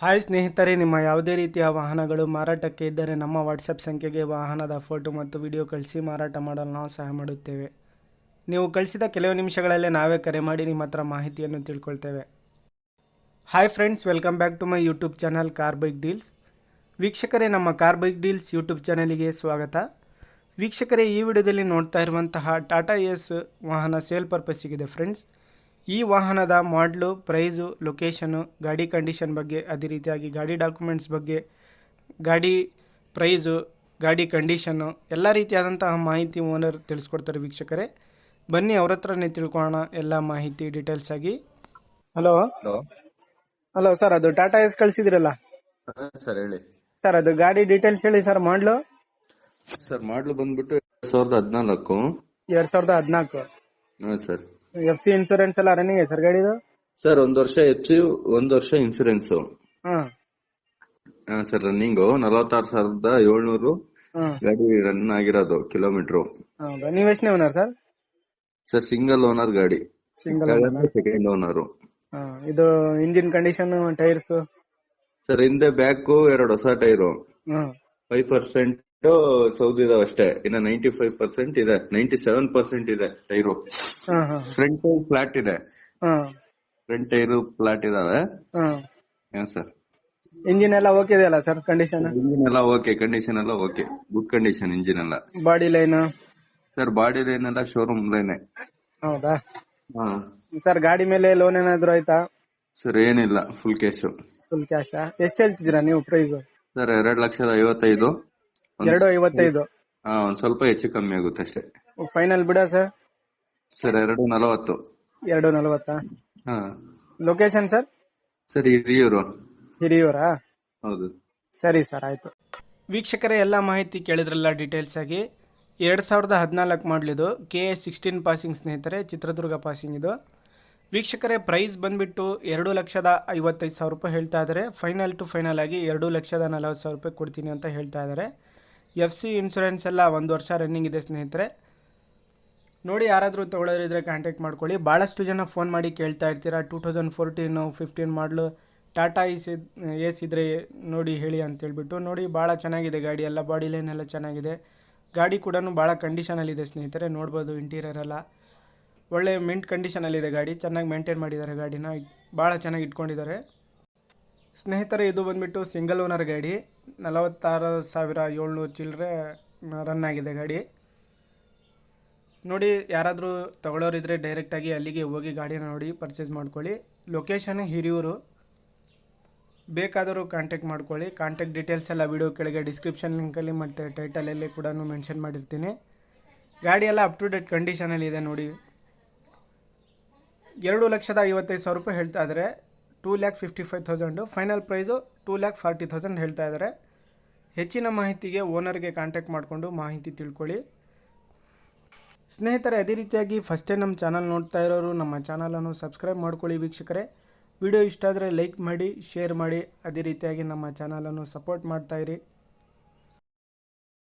Hi ಸ್ನೇಹಿತರೆ, ನಿಮ್ಮ ಯಾವುದೇ ರೀತಿಯ ವಾಹನಗಳು ಮಾರಾಟಕ್ಕೆ ಇದ್ದರೆ ನಮ್ಮ ವಾಟ್ಸಪ್ ಸಂಖ್ಯೆಗೆ ವಾಹನದ ಫೋಟೋ ಮತ್ತು ವಿಡಿಯೋ ಕಳಿಸಿ ಮಾರಾಟ ಮಾಡಲು ನಾವು ಸಹಾಯ ಮಾಡುತ್ತೇವೆ. ನೀವು ಕಳಿಸಿದ ಕೆಲವು ನಿಮಿಷಗಳಲ್ಲೇ ನಾವೇ ಕರೆ ಮಾಡಿ ನಿಮ್ಮ ಹತ್ರ ಮಾಹಿತಿಯನ್ನು ತಿಳ್ಕೊಳ್ತೇವೆ. Hi friends, welcome back to my YouTube channel car bike deals. ವೀಕ್ಷಕರೇ, ನಮ್ಮ ಕಾರ್ ಬೈಕ್ ಡೀಲ್ಸ್ ಯೂಟ್ಯೂಬ್ ಚಾನಲಿಗೆ ಸ್ವಾಗತ. ವೀಕ್ಷಕರೇ, ಈ ವಿಡಿಯೋದಲ್ಲಿ ನೋಡ್ತಾ ಇರುವಂತಹ ಟಾಟಾ ಎಸ್ ವಾಹನ ಸೇಲ್ ಪರ್ಪಸ್ಸಿಗಿದೆ ಫ್ರೆಂಡ್ಸ್. ಈ ವಾಹನದ ಮಾಡಲು, ಪ್ರೈಸು, ಲೊಕೇಶನು, ಗಾಡಿ ಕಂಡೀಷನ್ ಬಗ್ಗೆ, ಅದೇ ರೀತಿಯಾಗಿ ಗಾಡಿ ಡಾಕ್ಯುಮೆಂಟ್ಸ್ ಬಗ್ಗೆ, ಗಾಡಿ ಪ್ರೈಸು, ಗಾಡಿ ಕಂಡೀಷನ್ನು ಎಲ್ಲ ರೀತಿಯಾದಂತಹ ಮಾಹಿತಿ ಓನರ್ ತಿಳಿಸ್ಕೊಡ್ತಾರೆ. ವೀಕ್ಷಕರೇ, ಬನ್ನಿ ಅವ್ರ ಹತ್ರನೇ ತಿಳ್ಕೊಳ್ಳೋಣ ಎಲ್ಲ ಮಾಹಿತಿ ಡೀಟೇಲ್ಸ್ ಆಗಿ. ಹಲೋ ಹಲೋ ಸರ್, ಅದು ಟಾಟಾ ಎಸ್ ಕಳಿಸಿದ್ರಲ್ಲ ಸರ್, ಹೇಳಿ ಸರ್. ಅದು ಗಾಡಿ ಡೀಟೇಲ್ಸ್ ಹೇಳಿ ಸರ್. ಮಾಡಲು ಬಂದ್ಬಿಟ್ಟು 2014. 2014. ಹಾಂ ಸರ್. FC ಇನ್ಶೂರೆನ್ಸ್ ಎಲ್ಲ ರನ್ನಿಂಗ್ ಇದೆ ಸರ್ ಗಾಡಿದು? ಸರ್, 1 ವರ್ಷ ಹೆಚ್ಚು 1 ವರ್ಷ ಇನ್ಸೂರೆನ್ಸ್. ಹಾಂ ಸರ್, ರನ್ನಿಂಗು 46,700 ಗಾಡಿ ರನ್ ಆಗಿರೋದು ಕಿಲೋಮೀಟರ್. ಹೌದಾ? ನೀವು ಎಷ್ಟನೇ owner sir? Sir, single owner ಗಾಡಿ. Single owner. Second owner. ಇದು ಇಂಜಿನ್ ಕಂಡೀಷನ್, ಟೈರ್ಸ್? ಸರ್, ಹಿಂದೆ ಬ್ಯಾಕ್ 2 ಹೊಸ ಟೈರು. 5% ಸೌದಿದಾವ್ ಅಷ್ಟೇ. ಇನ್ನ 95% ಇದೆ, 97% ಇದೆ ಟೈರು. ಫ್ರಂಟ್ ಟೈರ್ ಫ್ಲಾಟ್ ಇದೆ. ಫ್ರಂಟ್ ಟೈರು ಫ್ಲಾಟ್ ಇದಾವೆ. ಸರ್, ಇಂಜಿನ್ ಎಲ್ಲ ಓಕೆ ಇದೆಯಲ್ಲ ಸರ್? ಕಂಡೀಷನ್ ಇಂಜಿನ್ ಎಲ್ಲ ಓಕೆ, ಕಂಡೀಷನ್ ಎಲ್ಲ ಓಕೆ, ಗುಡ್ ಕಂಡೀಷನ್ ಇಂಜಿನ್ ಎಲ್ಲ. Body line? Sir, body line ಎಲ್ಲ ಶೋರೂಮ್ ಲೈನೆ. ಹೌದಾ ಸರ್? ಗಾಡಿ ಮೇಲೆ ಲೋನ್ ಏನಾದ್ರು ಆಯ್ತಾ? ಸರ್, ಏನಿಲ್ಲ, ಫುಲ್ ಕ್ಯಾಶ್. Full cash? ಎಷ್ಟು ಹೇಳ್ತಿದ್ದೀರಾ ನೀವು ಪ್ರೈಸ್? ಸರ್, 2,55,000. 2,55,000? ಒಂದ್ ಸ್ವಲ್ಪ ಹೆಚ್ಚು ಕಮ್ಮಿ ಆಗುತ್ತೆ ಅಷ್ಟೇ. ಫೈನಲ್ ಬಿಡ ಸರ್? ಸರ್, 2,40. 2,40? ಹಾ. Location sir? ಸರ್, ಹಿರಿಯೂರಾ? ಹೌದು. ಸರಿ ಸರ್, ಆಯ್ತು. ವೀಕ್ಷಕರೇ, ಎಲ್ಲ ಮಾಹಿತಿ ಕೇಳಿದ್ರಲ್ಲ ಡೀಟೇಲ್ಸ್ ಆಗಿ. 2014 ಮಾಡಲಿದು, KA 16 ಪಾಸಿಂಗ್ ಸ್ನೇಹಿತರೆ, ಚಿತ್ರದುರ್ಗ ಪಾಸಿಂಗ್ ಇದು. ವೀಕ್ಷಕರೇ, ಪ್ರೈಸ್ ಬಂದುಬಿಟ್ಟು 2,55,000 ರೂಪಾಯಿ ಹೇಳ್ತಾ ಇದ್ದಾರೆ. ಫೈನಲ್ ಟು ಫೈನಲ್ ಆಗಿ 2,40,000 ರೂಪಾಯಿ ಕೊಡ್ತೀನಿ ಅಂತ ಹೇಳ್ತಾ ಇದ್ದಾರೆ. FC ಇನ್ಶೂರೆನ್ಸ್ ಎಲ್ಲ 1 ವರ್ಷ ರನ್ನಿಂಗ್ ಇದೆ ಸ್ನೇಹಿತರೆ. ನೋಡಿ, ಯಾರಾದರೂ ತೊಗೊಳ್ಳೋರಿದ್ರೆ ಕಾಂಟ್ಯಾಕ್ಟ್ ಮಾಡ್ಕೊಳ್ಳಿ. ಭಾಳಷ್ಟು ಜನ ಫೋನ್ ಮಾಡಿ ಕೇಳ್ತಾ ಇರ್ತೀರಾ, 2014, 15 ಮಾಡಲು ಟಾಟಾ ಏಸ್ ಇದ್ರೆ ನೋಡಿ ಹೇಳಿ ಅಂತೇಳ್ಬಿಟ್ಟು. ನೋಡಿ, ಭಾಳ ಚೆನ್ನಾಗಿದೆ ಗಾಡಿ, ಎಲ್ಲ ಬಾಡಿ ಲೈನ್ ಎಲ್ಲ ಚೆನ್ನಾಗಿದೆ. ಗಾಡಿ ಕೂಡ ಭಾಳ ಕಂಡೀಷನಲ್ಲಿದೆ ಸ್ನೇಹಿತರೆ. ನೋಡ್ಬೋದು, ಇಂಟೀರಿಯರ್ ಎಲ್ಲ ಒಳ್ಳೆ ಮಿಂಟ್ ಕಂಡೀಷನಲ್ಲಿದೆ. ಗಾಡಿ ಚೆನ್ನಾಗಿ ಮೇಂಟೈನ್ ಮಾಡಿದ್ದಾರೆ, ಗಾಡಿನ ಭಾಳ ಚೆನ್ನಾಗಿ ಇಟ್ಕೊಂಡಿದ್ದಾರೆ ಸ್ನೇಹಿತರೆ. ಇದು ಬಂದುಬಿಟ್ಟು ಸಿಂಗಲ್ ಓನರ್ ಗಾಡಿ. 46,700 ಚಿಲ್ಲರೆ ರನ್ ಆಗಿದೆ ಗಾಡಿ. ನೋಡಿ, ಯಾರಾದರೂ ತಗೊಳ್ಳೋರಿದ್ರೆ ಡೈರೆಕ್ಟಾಗಿ ಅಲ್ಲಿಗೆ ಹೋಗಿ ಗಾಡಿನ ನೋಡಿ ಪರ್ಚೇಸ್ ಮಾಡ್ಕೊಳ್ಳಿ. ಲೊಕೇಶನ್ ಹಿರಿಯೂರು. ಬೇಕಾದರೂ ಕಾಂಟ್ಯಾಕ್ಟ್ ಮಾಡ್ಕೊಳ್ಳಿ. ಕಾಂಟ್ಯಾಕ್ಟ್ ಡೀಟೇಲ್ಸ್ ಎಲ್ಲ ವಿಡಿಯೋ ಕೆಳಗೆ ಡಿಸ್ಕ್ರಿಪ್ಷನ್ ಲಿಂಕಲ್ಲಿ ಮತ್ತು ಟೈಟಲಲ್ಲಿ ಕೂಡ ಮೆನ್ಷನ್ ಮಾಡಿರ್ತೀನಿ. ಗಾಡಿ ಎಲ್ಲ ಅಪ್ ಟು ಡೇಟ್ ಕಂಡೀಷನಲ್ಲಿದೆ. ನೋಡಿ, 2,55,000 ರೂಪಾಯಿ ಹೇಳ್ತಾ ಇದ್ದಾರೆ. 2,55,000 ಫೈನಲ್ ಪ್ರೈಸು 2,40,000 ಹೇಳ್ತಾ ಇದ್ದಾರೆ. ಹೆಚ್ಚಿನ ಮಾಹಿತಿಗೆ ಓನರ್ಗೆ ಕಾಂಟ್ಯಾಕ್ಟ್ ಮಾಡಿಕೊಂಡು ಮಾಹಿತಿ ತಿಳ್ಕೊಳ್ಳಿ ಸ್ನೇಹಿತರೆ. ಅದೇ ರೀತಿಯಾಗಿ ಫಸ್ಟ್ ಟೈಮ್ ನಮ್ಮ ಚಾನಲ್ ನೋಡ್ತಾ ಇರೋರು ನಮ್ಮ ಚಾನಲನ್ನು ಸಬ್ಸ್ಕ್ರೈಬ್ ಮಾಡ್ಕೊಳ್ಳಿ. ವೀಕ್ಷಕರೇ, ವಿಡಿಯೋ ಇಷ್ಟ ಆದರೆ ಲೈಕ್ ಮಾಡಿ, ಶೇರ್ ಮಾಡಿ. ಅದೇ ರೀತಿಯಾಗಿ ನಮ್ಮ ಚಾನಲನ್ನು ಸಪೋರ್ಟ್ ಮಾಡ್ತಾಯಿರಿ.